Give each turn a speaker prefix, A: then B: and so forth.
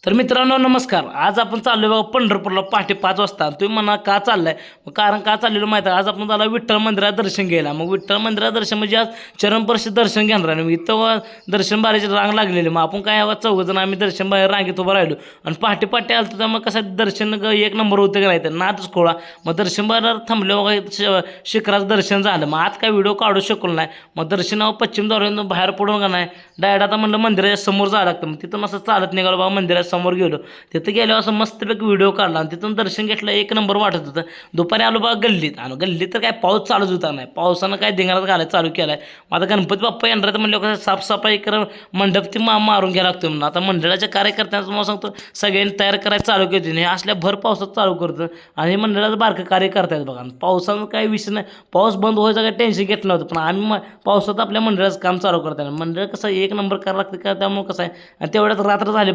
A: तर मित्रांनो नमस्कार. आज आपण चाललोय बघा पंढरपूरला पहाटे 5 वाजता. तुम्ही म्हणा का चाललाय? मग कारण का चाललेलं माहिती आहे, आज आपण झाला विठ्ठल मंदिरात दर्शन घ्यायला. मग विठ्ठल मंदिरात दर्शन म्हणजे आज चरणस्पर्शी दर्शन घेणार आहे. मग इथं दर्शन बारीची रांग लागलेली. मग आपण काय चौघजण आम्ही दर्शन बाहेर रांगेत उभं राहिलो आणि पहाटे पहाटे आलं तर मग कसं दर्शन एक नंबर होतं का नाही तर नादच खोळा. मग दर्शन बाहेर थांबलं बघा शिखराचं दर्शन झालं. मग आज काय व्हिडिओ काढू शकलो नाही. मग दर्शनावर पश्चिम द्वारातून बाहेर पडून का नाही डायरेक्ट आता म्हणलं मंदिराच्या समोर जावं लागतं. मग तिथून असं चालत निघालो बाबा मंदिराच्या समोर गेलो. तिथं गेल्यावर असं मस्तपैकी व्हिडिओ काढला आणि तिथून दर्शन घेतलं एक नंबर वाटत होतं. दुपारी आलो बघा गल्लीत आणि गल्लीत तर काय पाऊस चालूच होता नाही. पावसानं काय धिंगाणाच घालायला चालू केलाय. मग आता गणपती बाप्पा येणार तर म्हणलं कसं साफसफाई कर मंडप ती मारून घ्यायला लागतो म्हणून आता मंडळाच्या कार्यकर्त्यांचं मला सांगतो सगळ्यांनी तयार करायला चालू केली. हे असल्या भर पावसात चालू करतं आणि हे मंडळाचं बारकं कार्य करतायत बघा. पावसानं काही विषय नाही. पाऊस बंद व्हायचा काही टेन्शन घेतलं नव्हतं. पण आम्ही पावसात आपल्या मंडळाचं काम चालू करताना मंडळ कसं एक नंबर करायला लागतं का त्यामुळे कसं आहे आणि तेवढ्यात रात्र झाली.